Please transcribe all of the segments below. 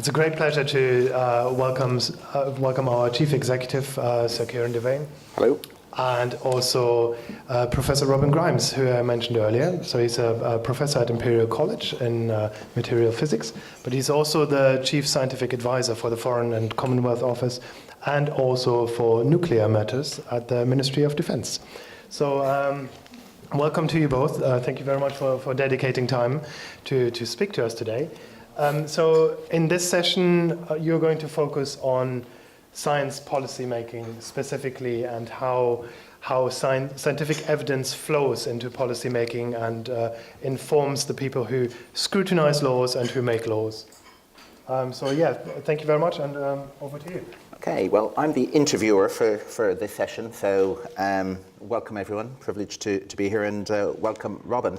It's a great pleasure to welcome our Chief Executive, Sir Kieran Devane. Hello. And also Professor Robin Grimes, who I mentioned earlier. So he's a professor at Imperial College in material physics, but he's also the Chief Scientific Advisor for the Foreign and Commonwealth Office and also for nuclear matters at the Ministry of Defense. So welcome to you both. Thank you very much for dedicating time to speak to us today. So in this session, you're going to focus on science policy making specifically and how scientific evidence flows into policy making and informs the people who scrutinize laws and who make laws. So yeah, thank you very much, and over to you. Okay, well, I'm the interviewer for this session, so welcome everyone, privileged to be here, and welcome Robin.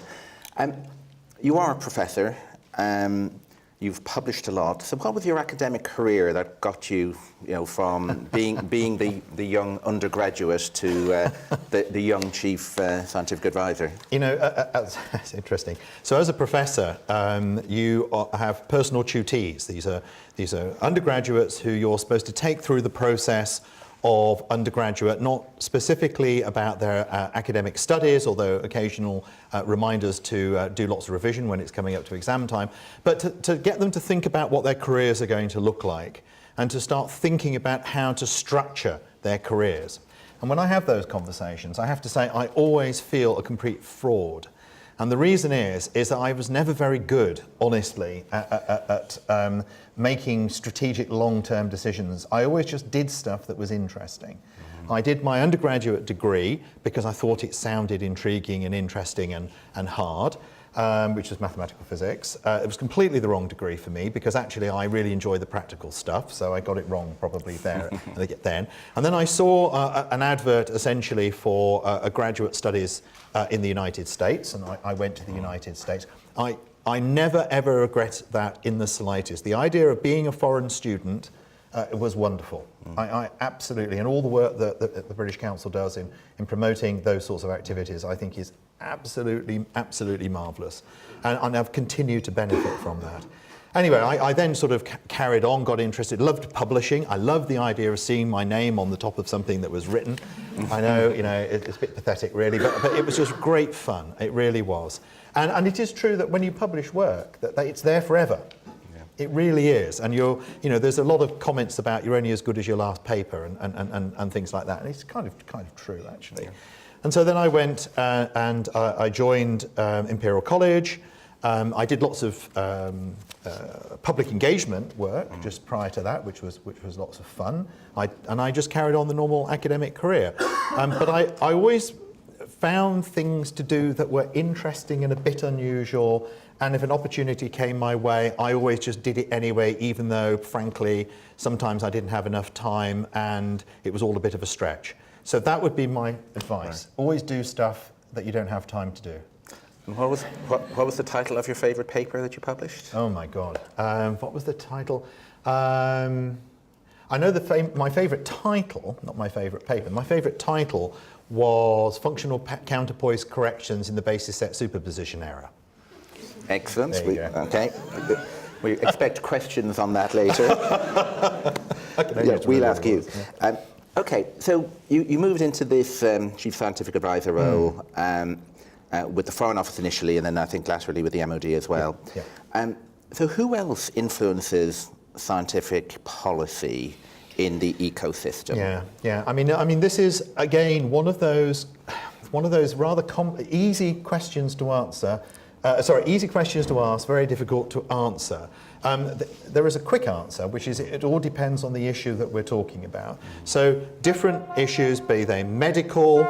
You are a professor. You've published a lot. So what was your academic career that got you, from being the young undergraduate to the young chief scientific advisor? That's interesting. So as a professor, you have personal tutees. These are undergraduates who you're supposed to take through the process of undergraduate, not specifically about their academic studies, although occasional reminders to do lots of revision when it's coming up to exam time, but to get them to think about what their careers are going to look like and to start thinking about how to structure their careers. And when I have those conversations, I have to say I always feel a complete fraud. And the reason is that I was never very good, honestly, at making strategic long-term decisions. I always just did stuff that was interesting. I did my undergraduate degree because I thought it sounded intriguing and interesting and hard, which was mathematical physics. It was completely the wrong degree for me because actually I really enjoy the practical stuff, so I got it wrong probably there then. And then I saw an advert essentially for a graduate studies in the United States, and I went to the United States. I never ever regret that in the slightest. The idea of being a foreign student was wonderful. I absolutely, and all the work that the British Council does in promoting those sorts of activities, I think is absolutely marvellous. And I've continued to benefit from that. Anyway, I then sort of carried on, got interested, loved publishing. I loved the idea of seeing my name on the top of something that was written. I know, it's a bit pathetic really, but it was just great fun. It really was. And it is true that when you publish work, that it's there forever. It really is, and there's a lot of comments about you're only as good as your last paper and things like that, and it's kind of true actually. Yeah. And so then I went and I joined Imperial College. I did lots of public engagement work just prior to that, which was lots of fun. And I just carried on the normal academic career, but I always found things to do that were interesting and a bit unusual. And if an opportunity came my way, I always just did it anyway, even though, frankly, sometimes I didn't have enough time and it was all a bit of a stretch. So that would be my advice. Right. Always do stuff that you don't have time to do. And what was the title of your favourite paper that you published? Oh my God. What was the title? I know my favourite title, not my favourite paper, my favourite title was Functional Counterpoise Corrections in the Basis Set Superposition Error. Excellent. Okay. We expect questions on that later. We'll ask you. Yeah. Okay, so you moved into this Chief Scientific Advisor role with the Foreign Office initially, and then I think laterally with the MOD as well. Yeah. So who else influences scientific policy in the ecosystem? Yeah. I mean, this is again one of those rather easy questions to answer. Easy questions to ask, very difficult to answer. There is a quick answer, which is it all depends on the issue that we're talking about. So different issues, be they medical,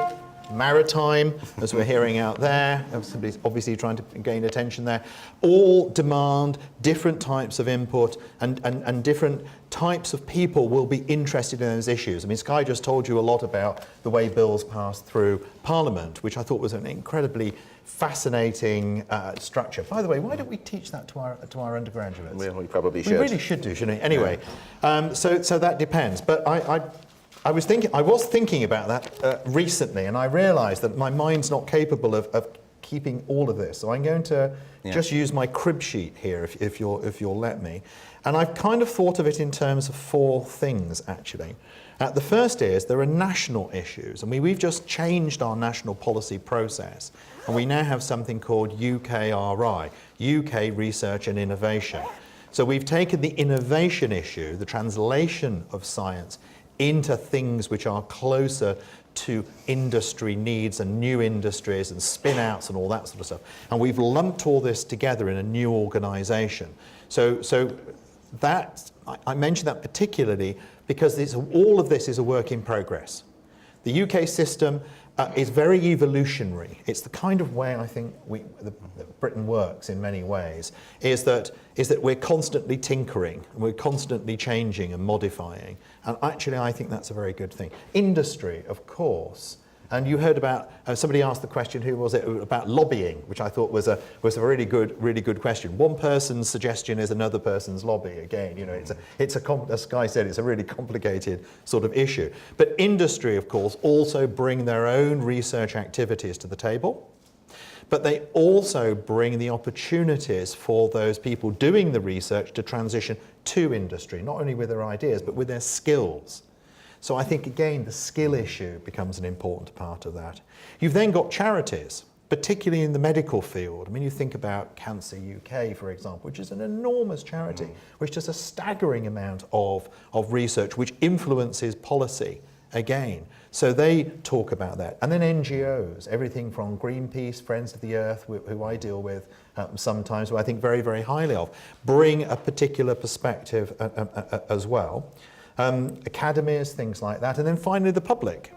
maritime, as we're hearing out there, somebody's obviously trying to gain attention there, all demand different types of input and different types of people will be interested in those issues. I mean, Sky just told you a lot about the way bills pass through Parliament, which I thought was an incredibly fascinating structure. By the way, why don't we teach that to our undergraduates? Well, we probably should. We really should do, shouldn't we? Anyway, so that depends. But I was thinking about that recently, and I realised that my mind's not capable of keeping all of this. So I'm going to just use my crib sheet here, if you'll let me. And I've kind of thought of it in terms of 4 things, actually. The first is there are national issues. I mean, we've just changed our national policy process, and we now have something called UKRI, UK Research and Innovation. So we've taken the innovation issue, the translation of science, into things which are closer to industry needs and new industries and spin-outs and all that sort of stuff. And we've lumped all this together in a new organisation. So that, I mention that particularly because all of this is a work in progress. The UK system is very evolutionary. It's the kind of way I think Britain works in many ways, is that we're constantly tinkering, we're constantly changing and modifying. And actually, I think that's a very good thing. Industry, of course. And you heard about, somebody asked the question, who was it, about lobbying, which I thought was a really good question. One person's suggestion is another person's lobby. Again, you know, as Guy said, it's a really complicated sort of issue. But industry, of course, also bring their own research activities to the table. But they also bring the opportunities for those people doing the research to transition to industry, not only with their ideas, but with their skills. So I think, again, the skill issue becomes an important part of that. You've then got charities, particularly in the medical field. I mean, you think about Cancer UK, for example, which is an enormous charity, which does a staggering amount of research, which influences policy, again. So they talk about that. And then NGOs, everything from Greenpeace, Friends of the Earth, who I deal with sometimes, who I think very, very highly of, bring a particular perspective as well. Academies, things like that. And then finally, the public.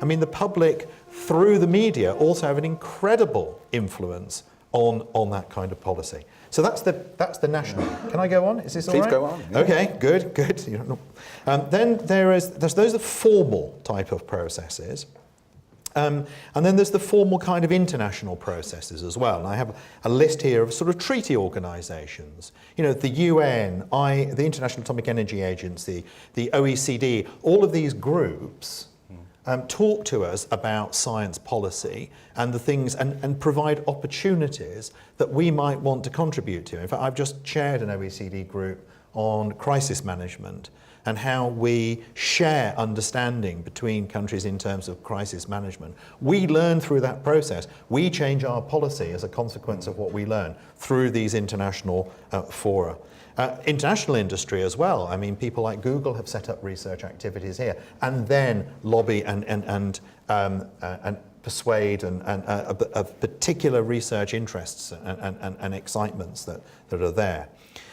I mean, the public, through the media, also have an incredible influence on that kind of policy. So that's the national. Can I go on? Is this all right? Please go on. Yeah. Okay, good. You don't know. Then there's those are formal type of processes. And then there's the formal kind of international processes as well. And I have a list here of sort of treaty organisations. You know, the UN, the International Atomic Energy Agency, the OECD, all of these groups talk to us about science policy and the things, and provide opportunities that we might want to contribute to. In fact, I've just chaired an OECD group on crisis management and how we share understanding between countries in terms of crisis management. We learn through that process. We change our policy as a consequence of what we learn through these international fora. International industry as well. I mean, people like Google have set up research activities here, and then lobby and persuade of particular research interests and excitements that are there.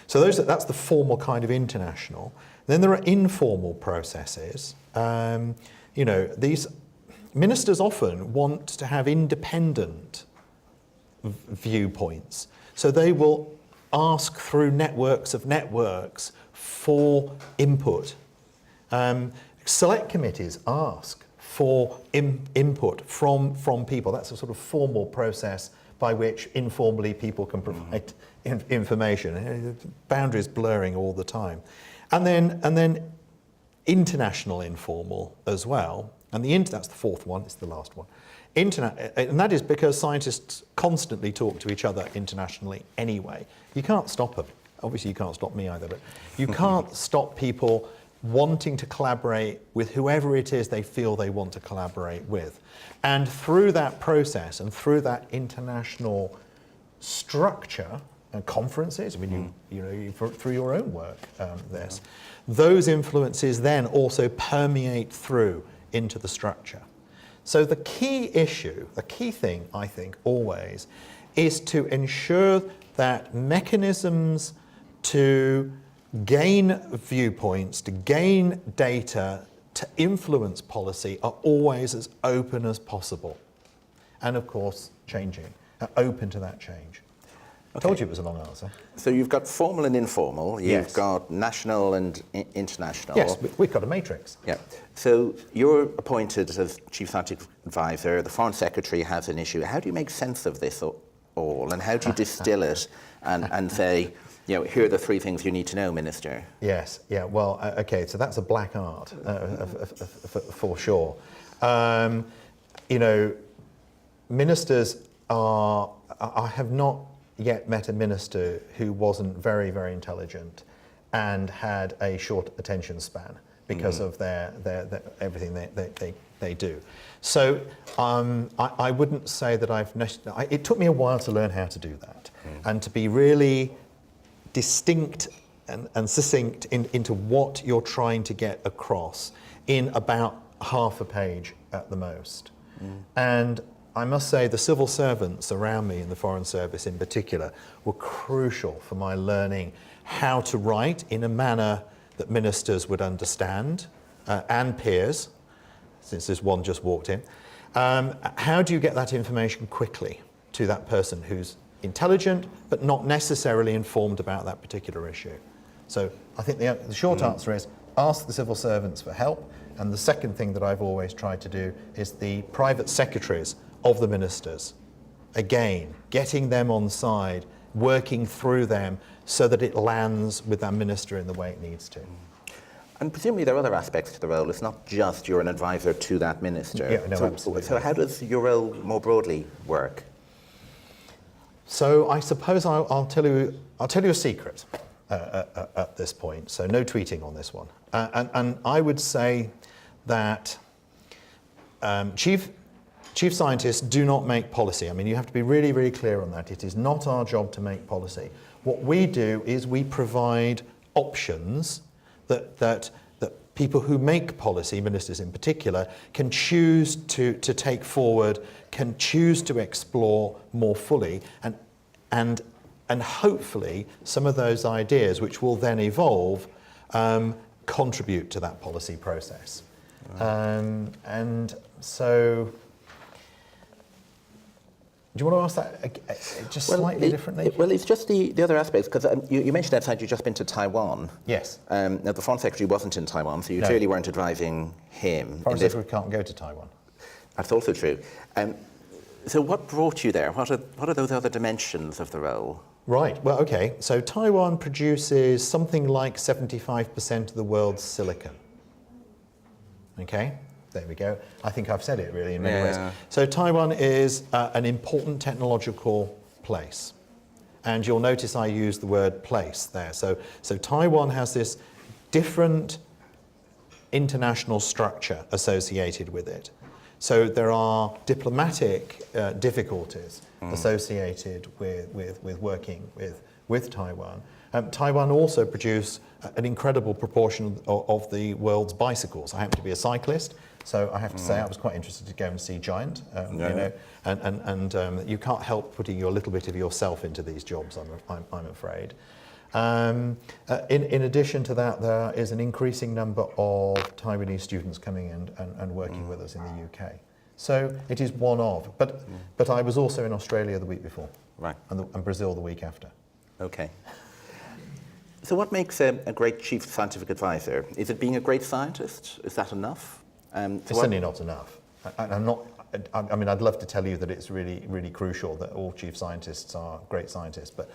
So that's the formal kind of international. Then there are informal processes. You know, these ministers often want to have independent viewpoints. So they will ask through networks of networks for input. Select committees ask for input from people. That's a sort of formal process by which informally people can provide information. Boundaries blurring all the time. And then international informal as well. And that's the fourth one, it's the last one. And that is because scientists constantly talk to each other internationally anyway. You can't stop them. Obviously you can't stop me either, but you can't stop people wanting to collaborate with whoever it is they feel they want to collaborate with. And through that process and through that international structure, and conferences, I mean, through your own work, those influences then also permeate through into the structure. So the key issue, the key thing, I think, always, is to ensure that mechanisms to gain viewpoints, to gain data, to influence policy are always as open as possible. And of course, changing, open to that change. I told you it was a long answer. So you've got formal and informal, you've Yes. got national and international. Yes, we've got a matrix. Yeah. So you're appointed as Chief Scientific Advisor, the Foreign Secretary has an issue. How do you make sense of this all, and how do you distill it and say, you know, here are the 3 things you need to know, Minister? Yes, yeah, well, okay, so that's a black art, for sure. You know, ministers I have not yet met a minister who wasn't very, very intelligent and had a short attention span because of their everything they do. So I wouldn't say that it took me a while to learn how to do that and to be really distinct and succinct into what you're trying to get across in about half a page at the most. And I must say the civil servants around me in the Foreign Service in particular were crucial for my learning how to write in a manner that ministers would understand and peers, since this one just walked in. How do you get that information quickly to that person who's intelligent but not necessarily informed about that particular issue? So I think the short answer is ask the civil servants for help. And the second thing that I've always tried to do is the private secretaries of the ministers. Again, getting them on side, working through them so that it lands with that minister in the way it needs to. And presumably there are other aspects to the role. It's not just you're an advisor to that minister. Yeah, no, absolutely. So how does your role more broadly work? So I suppose I'll tell you a secret at this point. So no tweeting on this one. And I would say that chief scientists do not make policy. I mean, you have to be really, really clear on that. It is not our job to make policy. What we do is we provide options that people who make policy, ministers in particular, can choose to take forward, can choose to explore more fully, and hopefully some of those ideas, which will then evolve, contribute to that policy process. And so, do you want to ask that just slightly differently? Well, it's just the other aspects, because you mentioned outside you've just been to Taiwan. Yes. Now, the Foreign Secretary wasn't in Taiwan, so you clearly weren't advising him. Foreign Secretary can't go to Taiwan. That's also true. So what brought you there? What are those other dimensions of the role? Right, well, okay. So Taiwan produces something like 75% of the world's silicon. Okay, there we go. I think I've said it really in many ways. So Taiwan is an important technological place. And you'll notice I use the word place there. So Taiwan has this different international structure associated with it. So there are diplomatic difficulties associated with working with Taiwan. Taiwan also produces an incredible proportion of the world's bicycles. I happen to be a cyclist, so I have to say I was quite interested to go and see Giant. You know, and you can't help putting your little bit of yourself into these jobs, I'm afraid. In addition to that, there is an increasing number of Taiwanese students coming in and working with us in the UK. So it is one of, but I was also in Australia the week before, right, and Brazil the week after. Okay. So what makes a great chief scientific advisor? Is it being a great scientist? Is that enough? It's certainly not enough. I'm not. I mean, I'd love to tell you that it's really, really crucial that all chief scientists are great scientists, but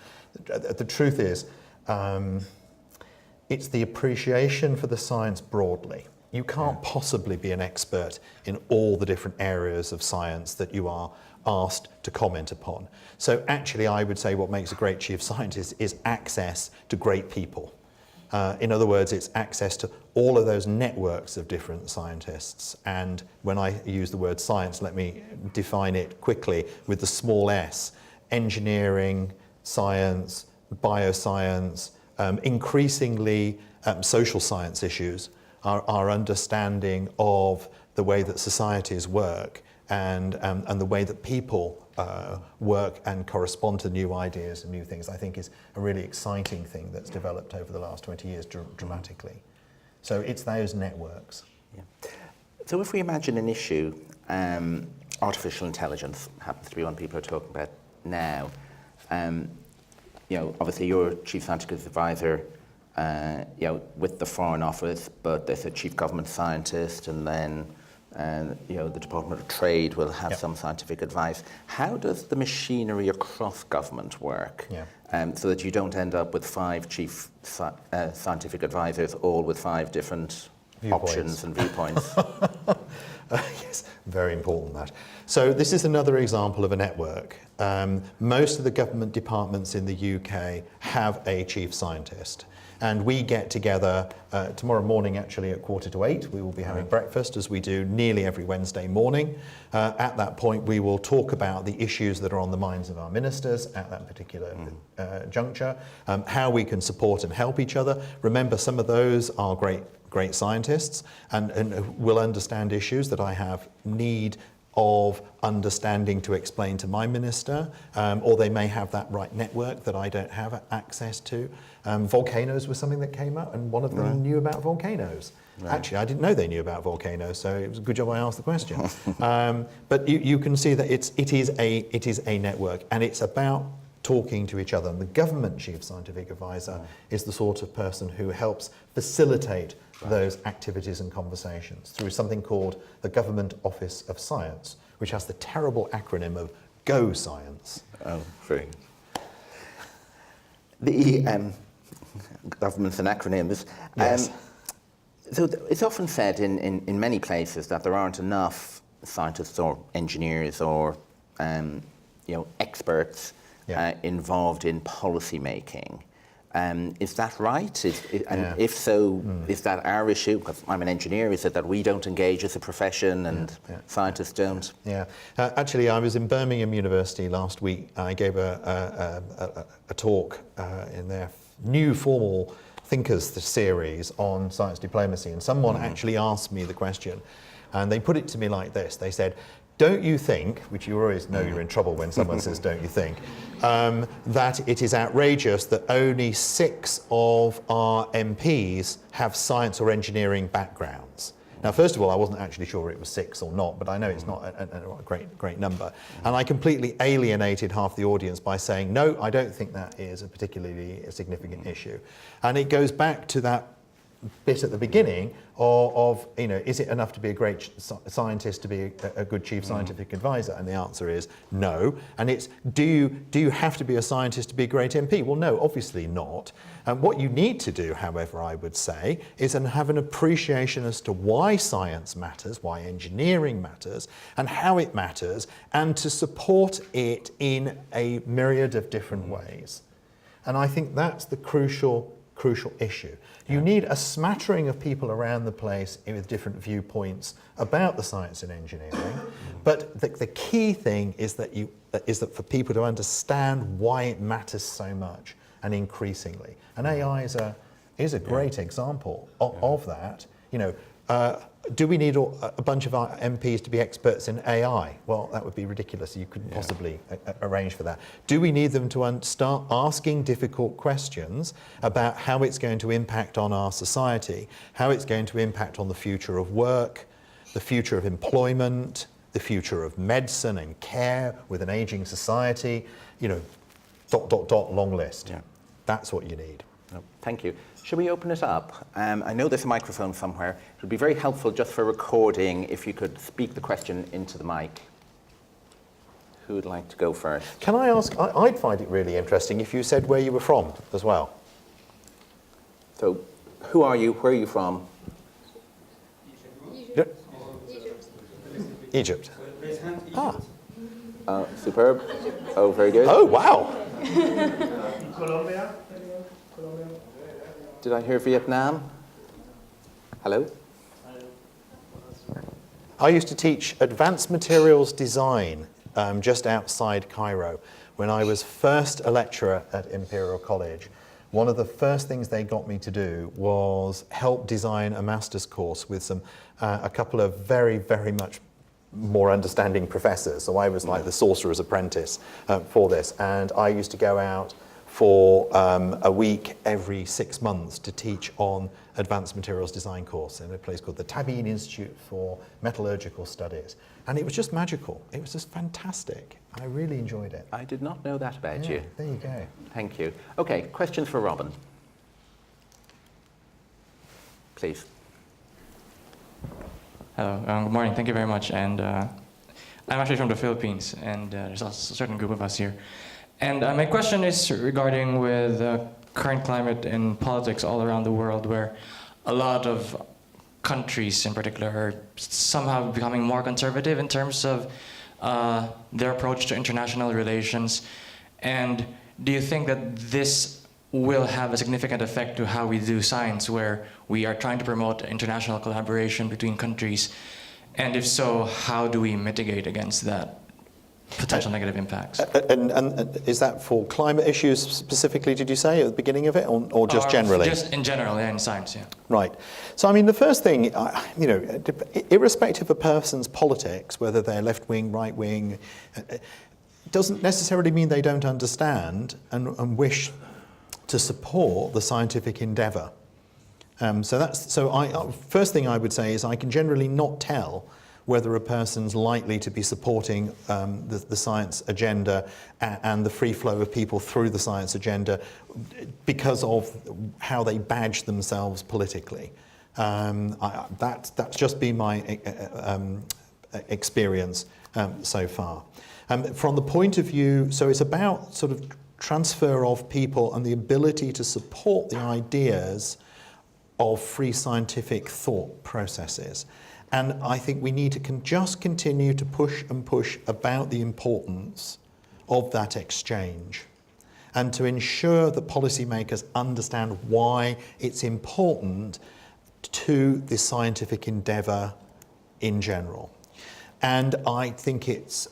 the truth is, it's the appreciation for the science broadly. You can't possibly be an expert in all the different areas of science that you are asked to comment upon. So actually, I would say what makes a great chief scientist is access to great people. In other words, it's access to all of those networks of different scientists. And when I use the word science, let me define it quickly with the small s: engineering, science, bioscience, increasingly social science issues, our understanding of the way that societies work and the way that people work and correspond to new ideas and new things, I think is a really exciting thing that's developed over the last 20 years dramatically. So it's those networks. Yeah. So if we imagine an issue, artificial intelligence happens to be one people are talking about now. You know, obviously you're chief scientific advisor, you know, with the Foreign Office, but there's a chief government scientist, and then you know, the Department of Trade will have some scientific advice. How does the machinery across government work, so that you don't end up with 5 chief scientific advisors, all with 5 different options and viewpoints? Yes, very important that. So this is another example of a network. Most of the government departments in the UK have a chief scientist. And we get together tomorrow morning, actually, at 7:45. We will be having breakfast, as we do nearly every Wednesday morning. At that point, we will talk about the issues that are on the minds of our ministers at that particular juncture, how we can support and help each other. Remember, some of those are great scientists and will understand issues that I have need of understanding to explain to my minister, or they may have that right network that I don't have access to. Volcanoes was something that came up, and one of them knew about volcanoes. Right. Actually, I didn't know they knew about volcanoes, so it was a good job I asked the question. But you can see that it is a network, and it's about talking to each other. And the government chief scientific advisor is the sort of person who helps facilitate those activities and conversations through something called the Government Office of Science, which has the terrible acronym of Go Science. Oh, very good. The governments and acronyms. Yes. So it's often said in many places that there aren't enough scientists or engineers or experts involved in policy making. Is that right? If so, is that our issue? Because I'm an engineer. Is it that we don't engage as a profession and scientists don't? Yeah. Actually, I was in Birmingham University last week. I gave a talk in their new formal Thinkers series on science diplomacy, and someone actually asked me the question, and they put it to me like this. They said, don't you think, which you always know you're in trouble when someone says don't you think, that it is outrageous that only 6 of our MPs have science or engineering backgrounds? Now, first of all, I wasn't actually sure it was 6 or not, but I know it's not a great number. And I completely alienated half the audience by saying, no, I don't think that is a particularly significant issue. And it goes back to that bit at the beginning of is it enough to be a great scientist to be a good chief scientific advisor? And the answer is no. And it's, do you have to be a scientist to be a great MP? Well, no, obviously not. And what you need to do, however, I would say, is have an appreciation as to why science matters, why engineering matters, and how it matters, and to support it in a myriad of different ways. And I think that's the crucial issue. You need a smattering of people around the place with different viewpoints about the science and engineering, but the key thing is that for people to understand why it matters so much and increasingly. And AI is a great example of that. Do we need a bunch of our MPs to be experts in AI? Well, that would be ridiculous. You couldn't possibly arrange for that. Do we need them to start asking difficult questions about how it's going to impact on our society, how it's going to impact on the future of work, the future of employment, the future of medicine and care with an aging society, long list. Yeah. That's what you need. Oh, thank you. Should we open it up? I know there's a microphone somewhere. It would be very helpful just for recording if you could speak the question into the mic. Who would like to go first? Can I ask, I'd find it really interesting if you said where you were from as well. So, who are you? Where are you from? Egypt. Ah. Superb. Oh, very good. Oh, wow. Colombia. Did I hear Vietnam? Hello? I used to teach advanced materials design just outside Cairo. When I was first a lecturer at Imperial College, one of the first things they got me to do was help design a master's course with a couple of very, very much more understanding professors. So I was like the sorcerer's apprentice for this. And I used to go out for a week every 6 months to teach on advanced materials design course in a place called the Tabine Institute for Metallurgical Studies. And it was just magical. It was just fantastic. I really enjoyed it. I did not know that about you. There you go. Thank you. Okay, questions for Robin? Please. Hello, good morning. Thank you very much. And I'm actually from the Philippines, and there's a certain group of us here. And my question is regarding with current climate in politics all around the world, where a lot of countries in particular are somehow becoming more conservative in terms of their approach to international relations? And do you think that this will have a significant effect to how we do science, where we are trying to promote international collaboration between countries? And if so, how do we mitigate against that potential negative impacts? And is that for climate issues specifically, did you say, at the beginning of it, or just generally? Just in general, yeah, in science, yeah. Right. So, I mean, the first thing, irrespective of a person's politics, whether they're left-wing, right-wing, doesn't necessarily mean they don't understand and wish to support the scientific endeavour. First thing I would say is I can generally not tell whether a person's likely to be supporting the science agenda and the free flow of people through the science agenda because of how they badge themselves politically. That's just been my experience so far. From the point of view, so it's about sort of transfer of people and the ability to support the ideas of free scientific thought processes. And I think we need to just continue to push and push about the importance of that exchange and to ensure that policymakers understand why it's important to the scientific endeavour in general. And I think it's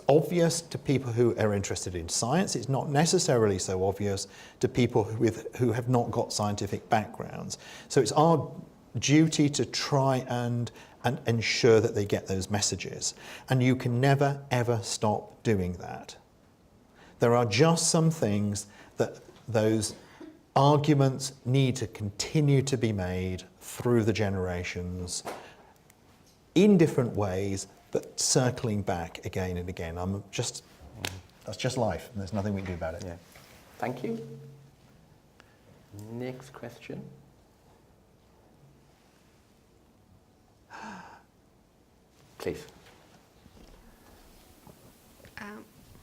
obvious to people who are interested in science. It's not necessarily so obvious to people who have not got scientific backgrounds. So it's our duty to try and ensure that they get those messages. And you can never, ever stop doing that. There are just some things that those arguments need to continue to be made through the generations in different ways, but circling back again and again. That's just life, and there's nothing we can do about it. Yeah. Thank you. Next question. Please.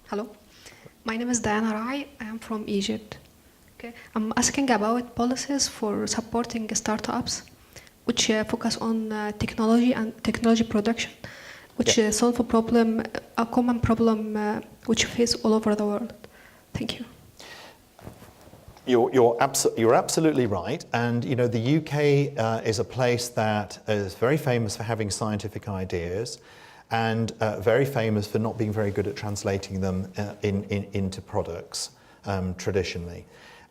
Hello, my name is Diana Rai. I am from Egypt. Okay. I'm asking about policies for supporting startups which focus on technology and technology production, which solve a common problem which we face all over the world. Thank you. You're absolutely right, and the UK is a place that is very famous for having scientific ideas, and very famous for not being very good at translating them into products traditionally.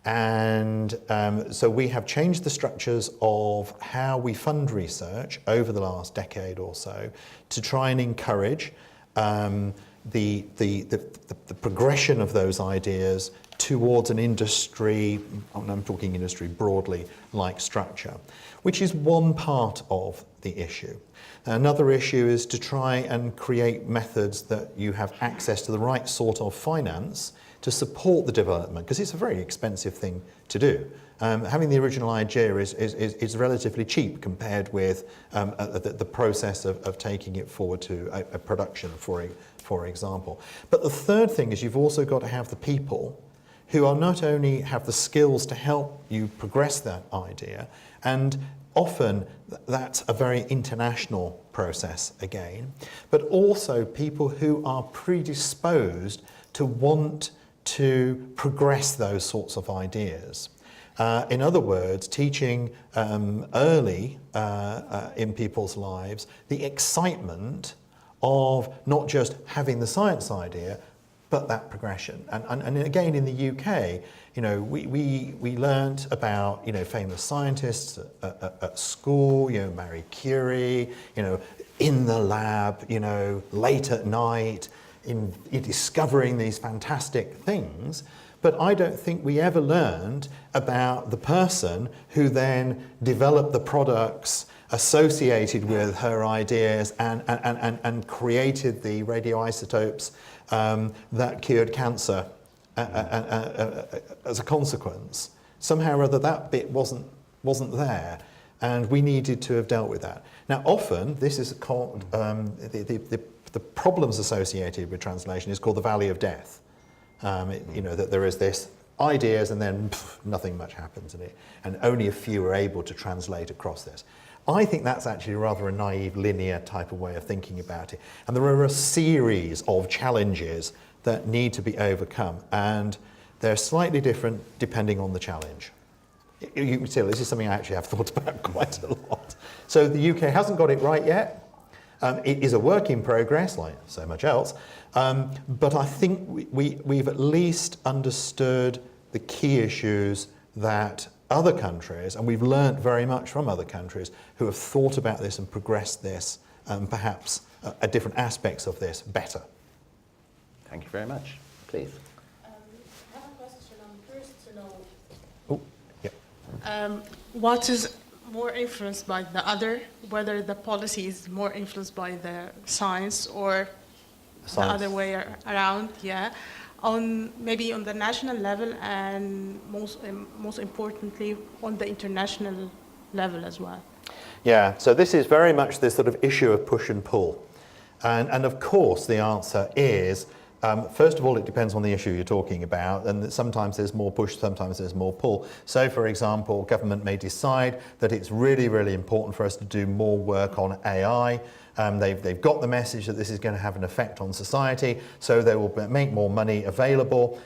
And so we have changed the structures of how we fund research over the last decade or so to try and encourage the progression of those ideas towards an industry, I'm talking industry broadly, like structure, which is one part of the issue. Another issue is to try and create methods that you have access to the right sort of finance to support the development, because it's a very expensive thing to do. Having the original idea is relatively cheap compared with the process of taking it forward to a production, for example. But the third thing is you've also got to have the people who are not only have the skills to help you progress that idea, and often that's a very international process again, but also people who are predisposed to want to progress those sorts of ideas. In other words, teaching early in people's lives the excitement of not just having the science idea, but that progression. And again, in the UK, we learnt about famous scientists at school, Marie Curie, in the lab, late at night, in discovering these fantastic things. But I don't think we ever learned about the person who then developed the products associated with her ideas and created the radioisotopes that cured cancer as a consequence. Somehow or other that bit wasn't there, and we needed to have dealt with that. Now often this is called, the problems associated with translation is called the valley of death. That there is this ideas and then nothing much happens in it, and only a few are able to translate across this. I think that's actually rather a naive, linear type of way of thinking about it. And there are a series of challenges that need to be overcome, and they're slightly different depending on the challenge. You can see this is something I actually have thought about quite a lot. So the UK hasn't got it right yet. It is a work in progress, like so much else, but I think we've at least understood the key issues that other countries, and we've learnt very much from other countries who have thought about this and progressed this, perhaps at different aspects of this better. Thank you very much. Please. I have a question. I'm curious to know Oh, yeah. what is more influenced by the other, whether the policy is more influenced by the science or the other way around, yeah. Maybe on the national level and most importantly on the international level as well. Yeah, so this is very much this sort of issue of push and pull. And of course the answer is, first of all, it depends on the issue you're talking about, and sometimes there's more push, sometimes there's more pull. So for example, government may decide that it's really, really important for us to do more work on AI. They've got the message that this is going to have an effect on society, so they will make more money available.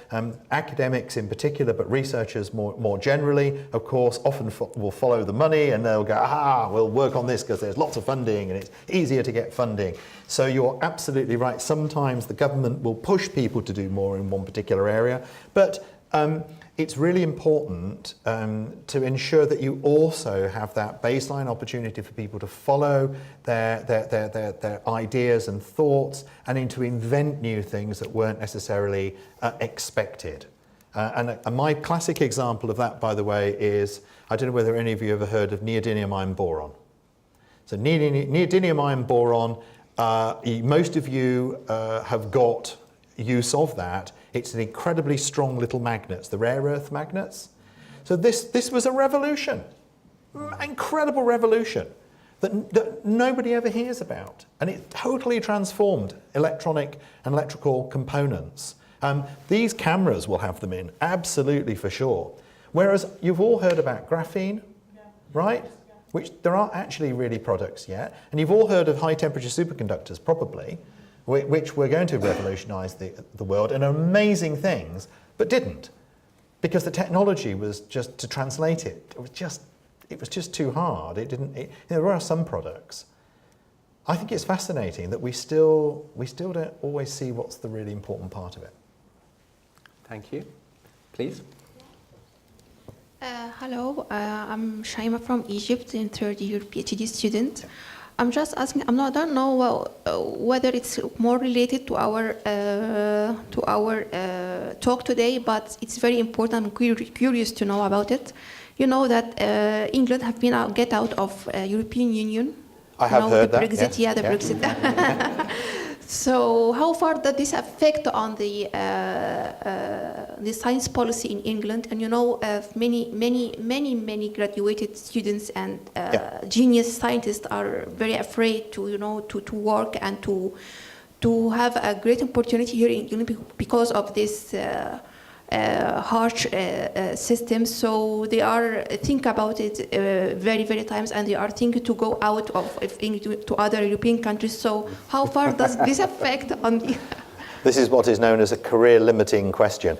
Academics in particular, but researchers more generally, of course, often will follow the money, and they'll go, we'll work on this because there's lots of funding and it's easier to get funding. So you're absolutely right. Sometimes the government will push people to do more in one particular area, but it's really important to ensure that you also have that baseline opportunity for people to follow their ideas and thoughts and to invent new things that weren't necessarily expected. And my classic example of that, by the way, is, I don't know whether any of you ever heard of neodymium ion boron. So neodymium ion boron, most of you have got use of that. It's an incredibly strong little magnets, the rare earth magnets. So this was a revolution, incredible revolution that nobody ever hears about. And it totally transformed electronic and electrical components. These cameras will have them in, absolutely for sure. Whereas you've all heard about graphene, right? Which there aren't actually really products yet. And you've all heard of high temperature superconductors, probably, which were going to revolutionize the world and amazing things, but didn't, because the technology was just to translate it. It was just too hard. There are some products. I think it's fascinating that we still don't always see what's the really important part of it. Thank you. Please. Hello, I'm Shaima from Egypt, in third year PhD student. I'm just asking, I don't know whether it's more related to our talk today, but it's very important. I'm curious to know about it. You know that England have been get out of European Union. I have heard that. Brexit, yes. the Brexit. So how far does this affect on the science policy in England? And you know, many graduated students and genius scientists are very afraid to work and to have a great opportunity here in England because of this harsh system. So they are think about it very times, and they are thinking to go out of to other European countries. So how far does this affect on the? This is what is known as a career-limiting question.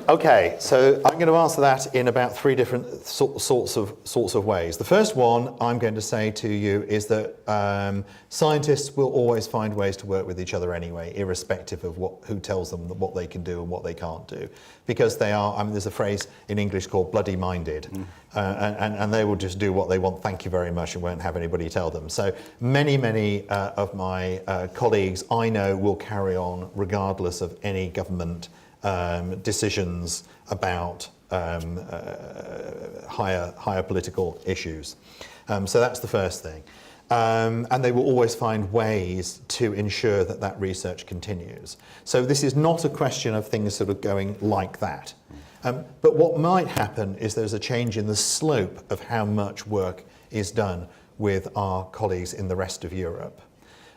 Okay, so I'm going to answer that in about three different sorts of ways. The first one I'm going to say to you is that scientists will always find ways to work with each other anyway, irrespective of who tells them what they can do and what they can't do, because they are. There's a phrase in English called bloody minded, and they will just do what they want. Thank you very much, and won't have anybody tell them. So many of my colleagues I know will carry on regardless of any government decisions about higher political issues. So that's the first thing. And they will always find ways to ensure that research continues. So this is not a question of things sort of going like that. But what might happen is there's a change in the slope of how much work is done with our colleagues in the rest of Europe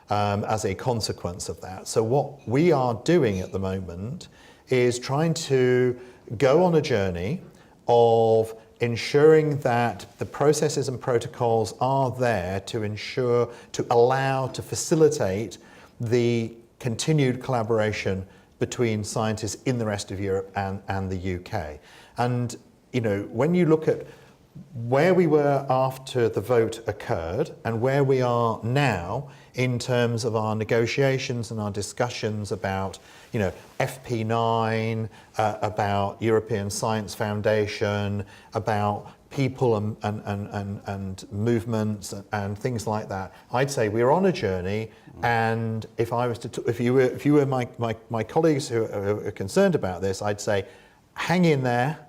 as a consequence of that. So what we are doing at the moment is trying to go on a journey of ensuring that the processes and protocols are there to ensure, to allow, to facilitate the continued collaboration between scientists in the rest of Europe and the UK. And, you know, when you look at where we were after the vote occurred and where we are now in terms of our negotiations and our discussions about, you know, FP9, about European Science Foundation, about people and movements and things like that, I'd say we're on a journey. And if I was to, if you were my colleagues who are concerned about this, I'd say, hang in there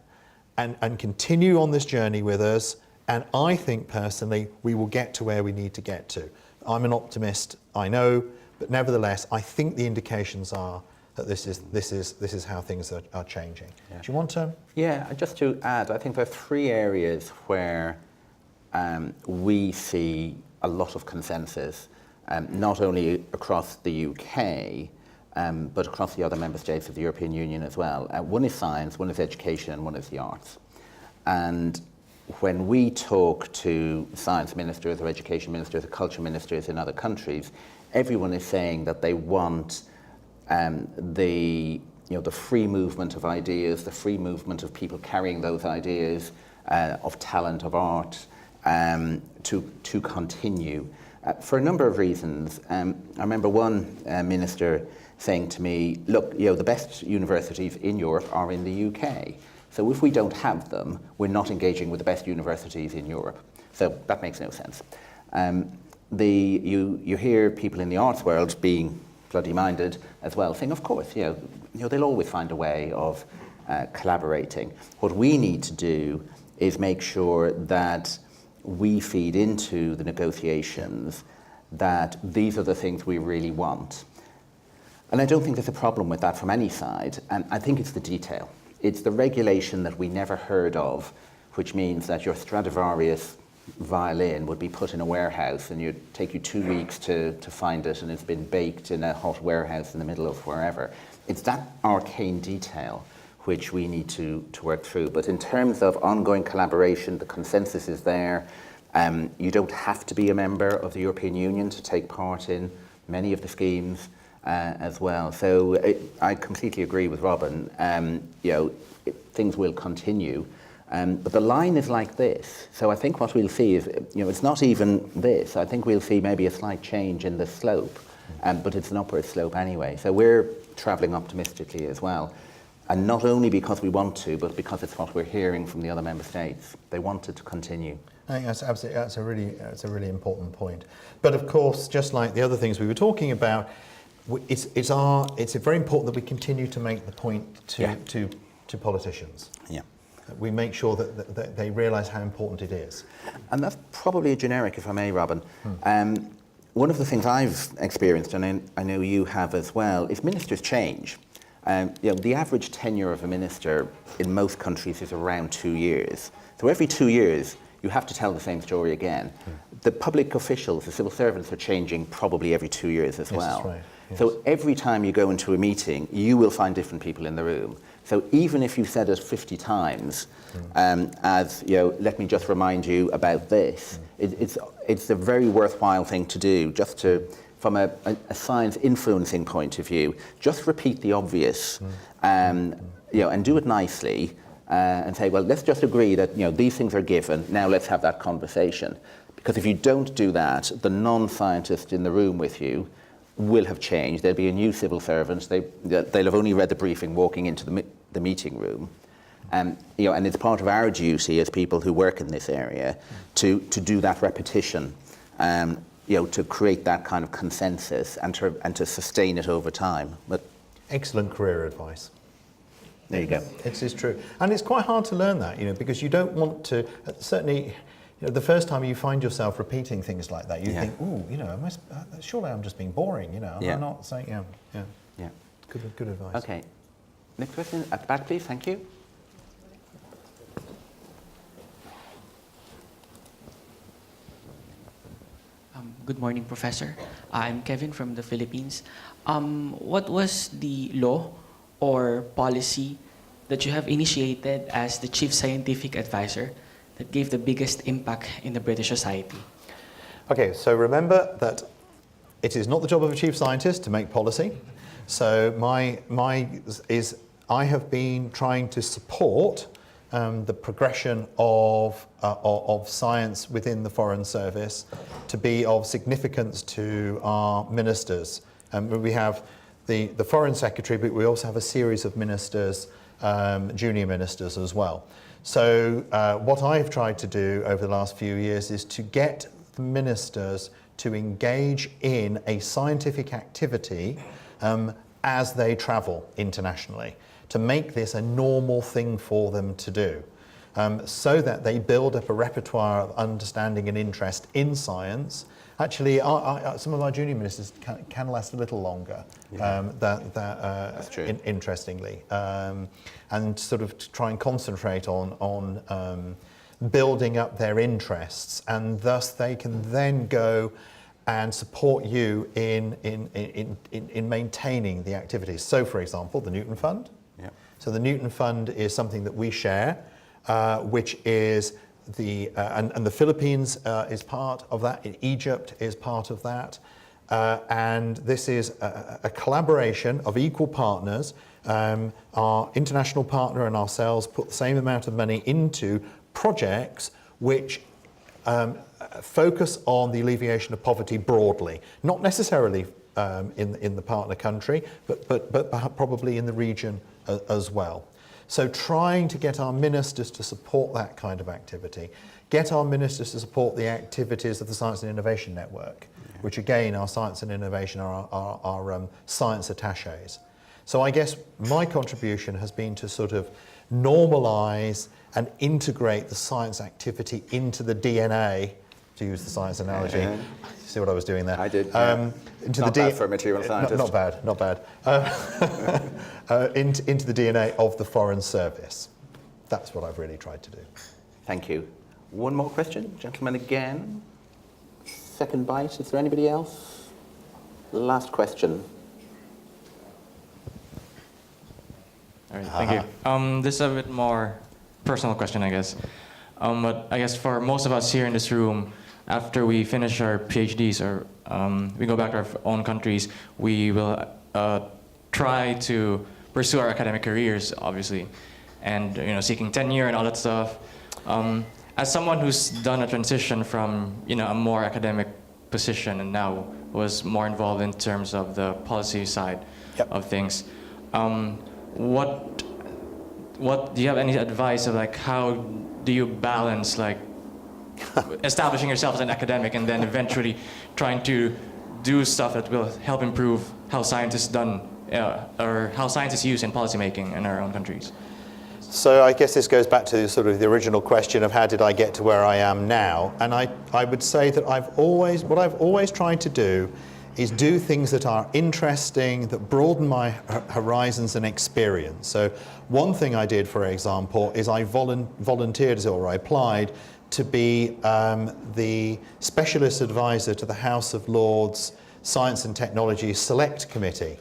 and continue on this journey with us. And I think personally, we will get to where we need to get to. I'm an optimist, I know, but nevertheless, I think the indications are that this is how things are changing. Yeah. Do you want to? Yeah, just to add, I think there are three areas where we see a lot of consensus, not only across the UK, but across the other member states of the European Union as well. One is science, one is education, and one is the arts. And when we talk to science ministers or education ministers or culture ministers in other countries, everyone is saying that they want the free movement of ideas, the free movement of people carrying those ideas, of talent, of art, to continue. For a number of reasons. I remember one minister saying to me, look, the best universities in Europe are in the UK. So if we don't have them, we're not engaging with the best universities in Europe. So that makes no sense. You hear people in the arts world being bloody minded as well, saying, of course, they'll always find a way of collaborating. What we need to do is make sure that we feed into the negotiations that these are the things we really want. And I don't think there's a problem with that from any side. And I think it's the detail. It's the regulation that we never heard of, which means that your Stradivarius violin would be put in a warehouse and it'd take you 2 weeks to find it, and it's been baked in a hot warehouse in the middle of wherever. It's that arcane detail which we need to work through. But in terms of ongoing collaboration, the consensus is there. You don't have to be a member of the European Union to take part in many of the schemes as well. So I completely agree with Robin. Things will continue. But the line is like this. So I think what we'll see is, it's not even this. I think we'll see maybe a slight change in the slope, but it's an upward slope anyway. So we're traveling optimistically as well. And not only because we want to, but because it's what we're hearing from the other member states. They want it to continue. I think that's absolutely, that's a really important point. But of course, just like the other things we were talking about, it's very important that we continue to make the point to politicians. Yeah. We make sure that they realise how important it is. And that's probably a generic, if I may, Robin. One of the things I've experienced, and I know you have as well, is ministers change. The average tenure of a minister in most countries is around 2 years. So every 2 years, you have to tell the same story again. The public officials, the civil servants, are changing probably every 2 years as well. That's right. Yes. So every time you go into a meeting, you will find different people in the room. So even if you said it 50 times, let me just remind you about this, it's a very worthwhile thing to do, just to, from a science influencing point of view, just repeat the obvious, and do it nicely, and say, well, let's just agree that these things are given. Now let's have that conversation, because if you don't do that, the non-scientist in the room with you will have changed. There'll be a new civil servant. They'll have only read the briefing walking into the meeting room. And it's part of our duty as people who work in this area to do that repetition, to create that kind of consensus and to sustain it over time. But excellent career advice. There you go. It's true. And it's quite hard to learn that, because you don't want to, certainly, the first time you find yourself repeating things like that, you think, ooh, surely I'm just being boring, I'm not saying, yeah. Good advice. Okay. Next question at the back, please. Thank you. Good morning, Professor. I'm Kevin from the Philippines. What was the law or policy that you have initiated as the Chief Scientific Advisor that gave the biggest impact in the British society? Okay, so remember that it is not the job of a chief scientist to make policy. So I have been trying to support the progression of science within the Foreign Service to be of significance to our ministers. We have the Foreign Secretary, but we also have a series of ministers, junior ministers as well. So what I've tried to do over the last few years is to get the ministers to engage in a scientific activity as they travel internationally, to make this a normal thing for them to do, so that they build up a repertoire of understanding and interest in science. Actually, some of our junior ministers can last a little longer, That's true. Interestingly, and sort of to try and concentrate on building up their interests, and thus they can then go and support you in maintaining the activities. So, for example, the Newton Fund. Yeah. So the Newton Fund is something that we share, which is and the Philippines is part of that. Egypt is part of that, and this is a collaboration of equal partners. Our international partner and ourselves put the same amount of money into projects which focus on the alleviation of poverty broadly, not necessarily in the partner country, but probably in the region as well. So trying to get our ministers to support that kind of activity, get our ministers to support the activities of the Science and Innovation Network, which again are Science and Innovation, are science attaches. So I guess my contribution has been to sort of normalise and integrate the science activity into the DNA, to use the science analogy. See what I was doing there? I did. Into not the bad for a material scientist. Not bad. Into the DNA of the Foreign Service. That's what I've really tried to do. Thank you. One more question, gentlemen again. Second bite. Is there anybody else? Last question. All right, thank you. This is a bit more personal question, I guess. But I guess for most of us here in this room, after we finish our PhDs or we go back to our own countries, we will try to pursue our academic careers, obviously, and seeking tenure and all that stuff. As someone who's done a transition from a more academic position and now was more involved in terms of the policy side of things, what do you have any advice of how do you balance establishing yourself as an academic and then eventually trying to do stuff that will help improve how science is done or how science is used in policymaking in our own countries? So I guess this goes back to sort of the original question of how did I get to where I am now? And I would say that what I've always tried to do is do things that are interesting, that broaden my horizons and experience. So one thing I did, for example, is I volunteered or I applied to be the specialist advisor to the House of Lords Science and Technology Select Committee.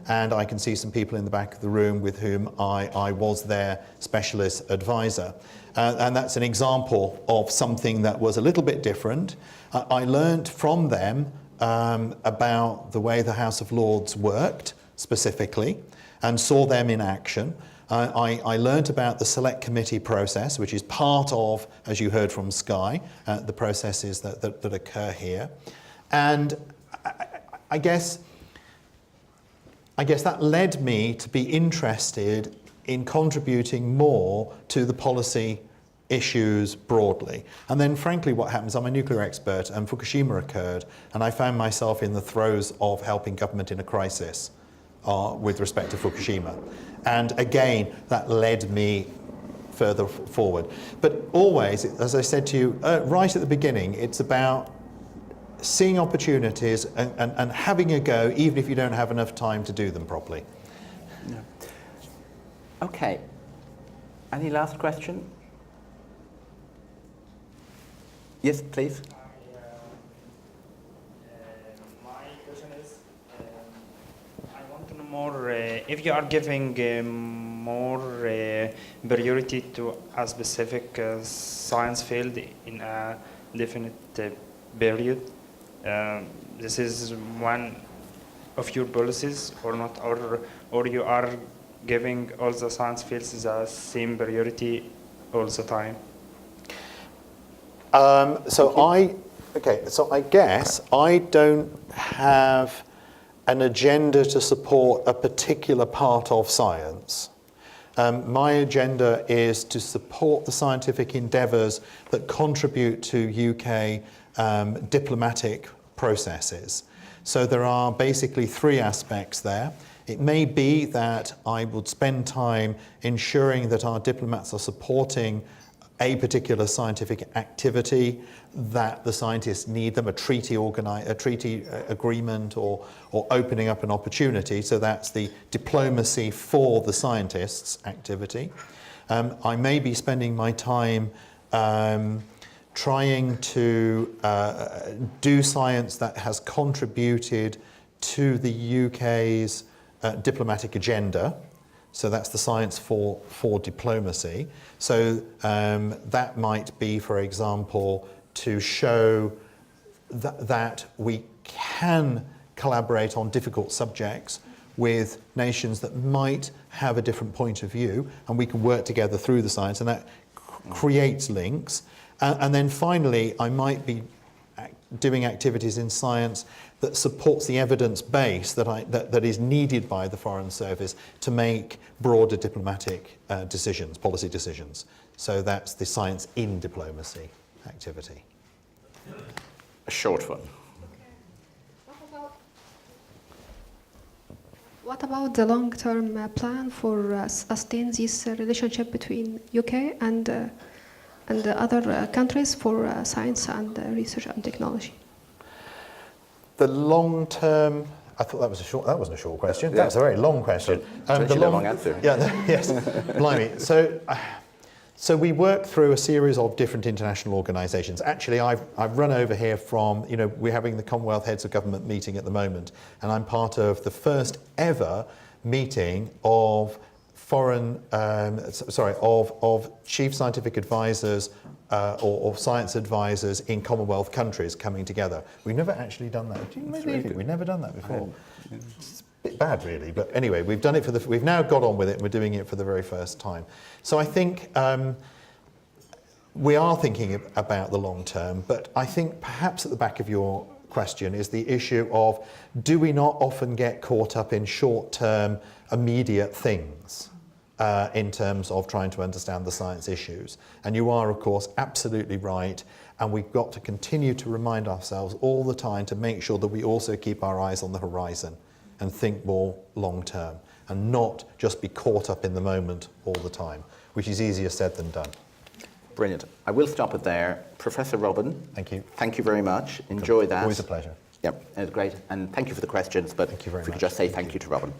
And I can see some people in the back of the room with whom I was their specialist advisor. And that's an example of something that was a little bit different. I learned from them about the way the House of Lords worked specifically and saw them in action. I learned about the select committee process, which is part of, as you heard from Sky, the processes that occur here. And I guess that led me to be interested in contributing more to the policy issues broadly. And then frankly what happens, I'm a nuclear expert and Fukushima occurred and I found myself in the throes of helping government in a crisis with respect to Fukushima. And again, that led me further forward. But always, as I said to you right at the beginning, it's about seeing opportunities and having a go, even if you don't have enough time to do them properly. Yeah. Okay. Any last question? Yes, please. My question is, I want to know more if you are giving more priority to a specific science field in a definite period. This is one of your policies or not, or you are giving all the science fields the same priority all the time? So I guess I don't have an agenda to support a particular part of science. My agenda is to support the scientific endeavours that contribute to UK diplomatic processes. So there are basically three aspects there. It may be that I would spend time ensuring that our diplomats are supporting a particular scientific activity, that the scientists need them, a treaty agreement or opening up an opportunity. So that's the diplomacy for the scientists activity. I may be spending my time trying to do science that has contributed to the UK's diplomatic agenda. So that's the science for diplomacy. So that might be, for example, to show that we can collaborate on difficult subjects with nations that might have a different point of view, and we can work together through the science, and that creates links. And then finally, I might be doing activities in science that supports the evidence base that is needed by the Foreign Service to make broader diplomatic decisions, policy decisions. So that's the science in diplomacy activity. A short one. What about the long-term plan for sustain this relationship between UK and the other countries for science and research and technology? The long term, I thought that wasn't a short question. Yeah. That's a very long question. The long answer. Yeah, yes, blimey. So we work through a series of different international organisations. Actually, I've run over here from, we're having the Commonwealth Heads of Government meeting at the moment, and I'm part of the first ever meeting of of chief scientific advisors or science advisors in Commonwealth countries coming together. We've never actually done that. Do you believe it? We've never done that before. It's a bit bad, really, but anyway, we've done it we've now got on with it, and we're doing it for the very first time. So I think we are thinking about the long term, but I think perhaps at the back of your question is the issue of, do we not often get caught up in short-term, immediate things in terms of trying to understand the science issues? And you are, of course, absolutely right, and we've got to continue to remind ourselves all the time to make sure that we also keep our eyes on the horizon and think more long-term, and not just be caught up in the moment all the time, which is easier said than done. Brilliant. I will stop it there. Professor Robin. Thank you. Thank you very much. Enjoy that. Always a pleasure. Yep, it was great. And thank you for the questions, but Thank you very if we much. could just say thank you to Robin.